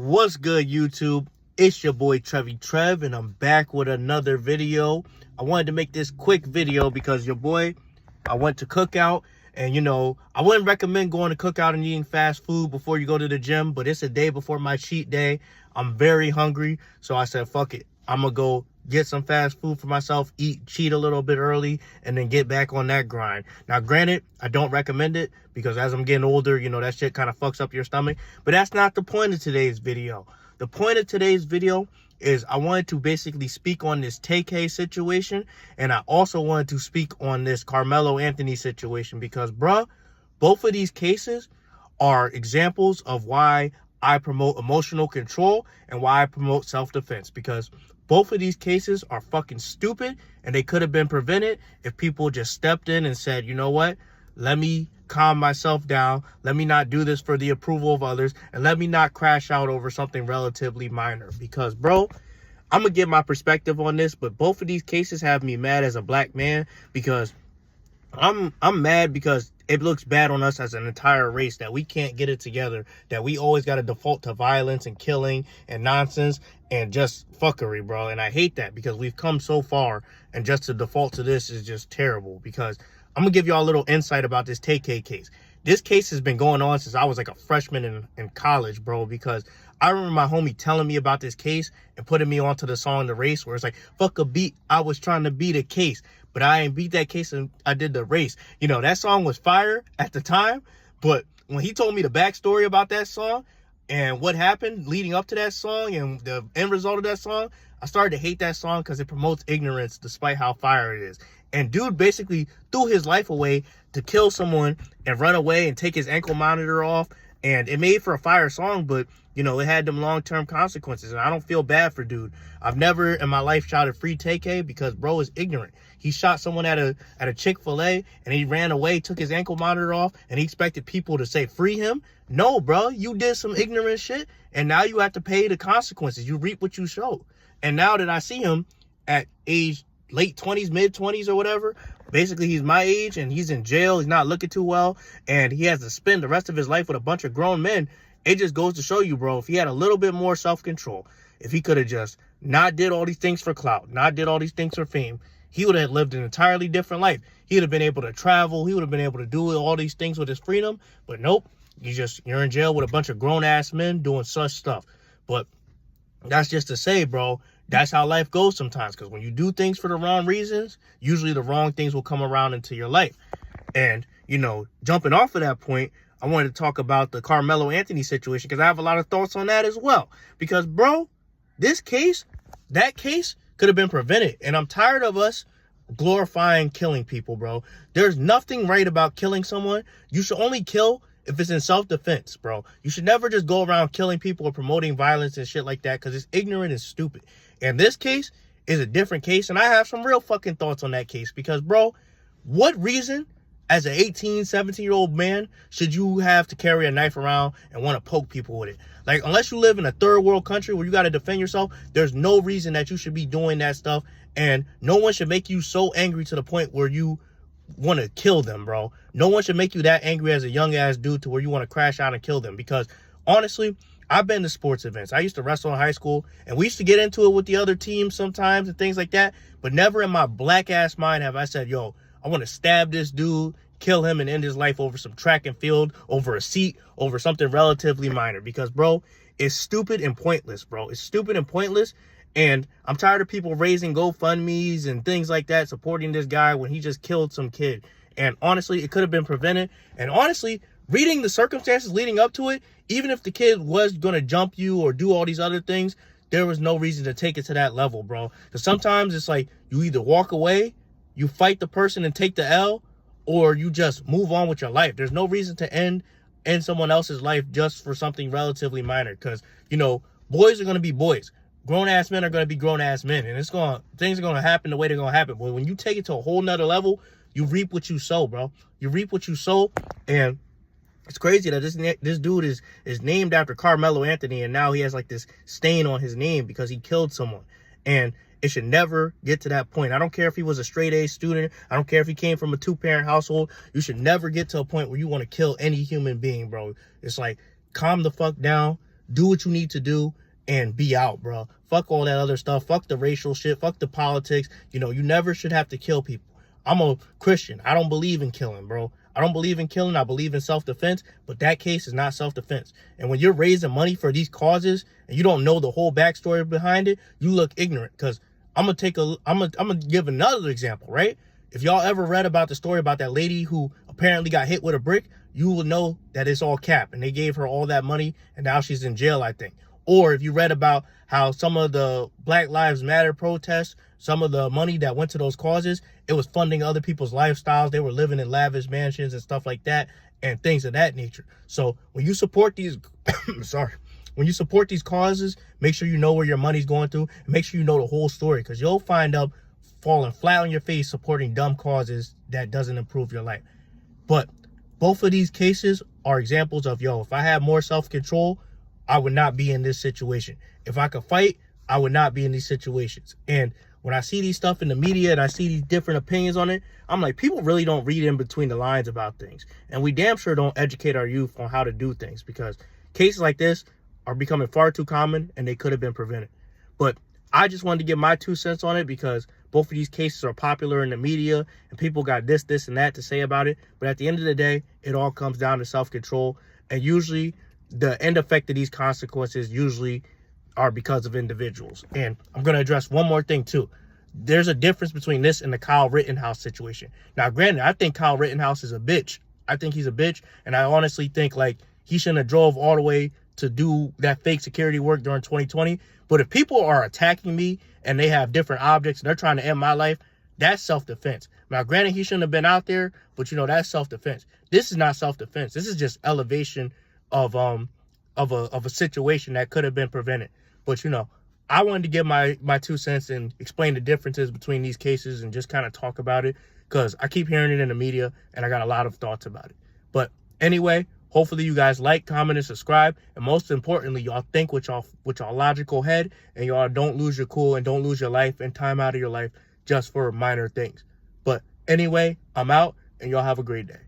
What's good, YouTube? It's your boy Trev, and I'm back with another video. I wanted to make this quick video because I went to cookout, and I wouldn't recommend going to cookout and eating fast food before you go to the gym, but it's a day before my cheat day. I'm very hungry, so I said, fuck it. I'm gonna go get some fast food for myself, cheat a little bit early, and then get back on that grind. Now, granted, I don't recommend it because as I'm getting older, that shit kind of fucks up your stomach. But that's not the point of today's video. The point of today's video is I wanted to basically speak on this TK situation, and I also wanted to speak on this Karmelo Anthony situation because, bruh, both of these cases are examples of why I promote emotional control and why I promote self-defense, because both of these cases are fucking stupid and they could have been prevented if people just stepped in and said, you know what, let me calm myself down, let me not do this for the approval of others, and let me not crash out over something relatively minor. Because, bro, I'm gonna give my perspective on this, but both of these cases have me mad as a black man because I'm mad because it looks bad on us as an entire race that we can't get it together, that we always got to default to violence and killing and nonsense and just fuckery, bro. And I hate that because we've come so far, and just to default to this is just terrible. Because I'm gonna give y'all a little insight about this TK case. This case has been going on since I was like a freshman in college, bro, because I remember my homie telling me about this case and putting me onto the song The Race, where it's like, fuck a beat, I was trying to beat a case, but I ain't beat that case and I did the race. That song was fire at the time, but when he told me the backstory about that song and what happened leading up to that song and the end result of that song, I started to hate that song because it promotes ignorance despite how fire it is. And dude basically threw his life away to kill someone and run away and take his ankle monitor off. And it made for a fire song, but, it had them long-term consequences. And I don't feel bad for dude. I've never in my life shouted free TK because bro is ignorant. He shot someone at a Chick-fil-A and he ran away, took his ankle monitor off, and he expected people to say free him. No, bro, you did some ignorant shit, and now you have to pay the consequences. You reap what you sow. And now that I see him at age late 20s, mid 20s or whatever, basically he's my age and he's in jail, he's not looking too well, and he has to spend the rest of his life with a bunch of grown men. It just goes to show you, bro, if he had a little bit more self-control, if he could have just not did all these things for clout, not did all these things for fame, he would have lived an entirely different life. He would have been able to travel, he would have been able to do all these things with his freedom. But nope, you're in jail with a bunch of grown-ass men doing such stuff. But that's just to say, bro, that's how life goes sometimes, because when you do things for the wrong reasons, usually the wrong things will come around into your life. And, jumping off of that point, I wanted to talk about the Karmelo Anthony situation because I have a lot of thoughts on that as well. Because, bro, that case could have been prevented. And I'm tired of us glorifying killing people, bro. There's nothing right about killing someone. You should only kill if it's in self-defense, bro. You should never just go around killing people or promoting violence and shit like that because it's ignorant and stupid. And this case is a different case, and I have some real fucking thoughts on that case because, bro, what reason as an 18, 17-year-old man should you have to carry a knife around and want to poke people with it? Like, unless you live in a third world country where you got to defend yourself, there's no reason that you should be doing that stuff, and no one should make you so angry to the point where you want to kill them, bro. No one should make you that angry as a young ass dude to where you want to crash out and kill them. Because honestly, I've been to sports events. I used to wrestle in high school, and we used to get into it with the other teams sometimes and things like that. But never in my black ass mind have I said, yo, I want to stab this dude, kill him, and end his life over some track and field, over a seat, over something relatively minor. Because, bro, it's stupid and pointless, bro. It's stupid and pointless. And I'm tired of people raising GoFundMes and things like that, supporting this guy when he just killed some kid. And honestly, it could have been prevented. And honestly, reading the circumstances leading up to it, even if the kid was going to jump you or do all these other things, there was no reason to take it to that level, bro. Because sometimes it's like you either walk away, you fight the person and take the L, or you just move on with your life. There's no reason to end someone else's life just for something relatively minor. Because, boys are going to be boys. Grown-ass men are going to be grown-ass men. And things are going to happen the way they're going to happen. But when you take it to a whole nother level, you reap what you sow, bro. You reap what you sow. And it's crazy that this dude is named after Karmelo Anthony, and now he has like this stain on his name because he killed someone. And it should never get to that point. I don't care if he was a straight A student. I don't care if he came from a 2-parent household. You should never get to a point where you want to kill any human being, bro. It's like, calm the fuck down. do what you need to do and be out, bro. Fuck all that other stuff. Fuck the racial shit. Fuck the politics. You know, you never should have to kill people. I'm a Christian. I don't believe in killing, bro. I don't believe in killing. I believe in self-defense, but that case is not self-defense. And when you're raising money for these causes and you don't know the whole backstory behind it, you look ignorant. Because I'm gonna give another example, right? If y'all ever read about the story about that lady who apparently got hit with a brick, you will know that it's all cap and they gave her all that money and now she's in jail, I think. Or if you read about how some of the Black Lives Matter protests, some of the money that went to those causes, it was funding other people's lifestyles. They were living in lavish mansions and stuff like that and things of that nature. So when you support these, when you support these causes, make sure you know where your money's going to and make sure you know the whole story, because you'll find up falling flat on your face supporting dumb causes that doesn't improve your life. But both of these cases are examples of, yo, if I had more self-control, I would not be in this situation. If I could fight, I would not be in these situations. And when I see these stuff in the media and I see these different opinions on it, I'm like, people really don't read in between the lines about things. And we damn sure don't educate our youth on how to do things, because cases like this are becoming far too common and they could have been prevented. But I just wanted to give my 2 cents on it, because both of these cases are popular in the media and people got this, and that to say about it. But at the end of the day, it all comes down to self-control. And usually the end effect of these consequences usually are because of individuals. And I'm going to address one more thing too. There's a difference between this and the Kyle Rittenhouse situation. Now, granted, I think Kyle Rittenhouse is a bitch. I think he's a bitch. And I honestly think like he shouldn't have drove all the way to do that fake security work during 2020. But if people are attacking me and they have different objects and they're trying to end my life, that's self-defense. Now, granted, he shouldn't have been out there, but you know, that's self-defense. This is not self-defense. This is just elevation of a situation that could have been prevented. But you know, I wanted to give my 2 cents and explain the differences between these cases and just kind of talk about it, because I keep hearing it in the media and I got a lot of thoughts about it. But anyway, hopefully you guys like, comment, and subscribe. And most importantly, y'all think with y'all logical head, and y'all don't lose your cool and don't lose your life and time out of your life just for minor things. But anyway, I'm out, and y'all have a great day.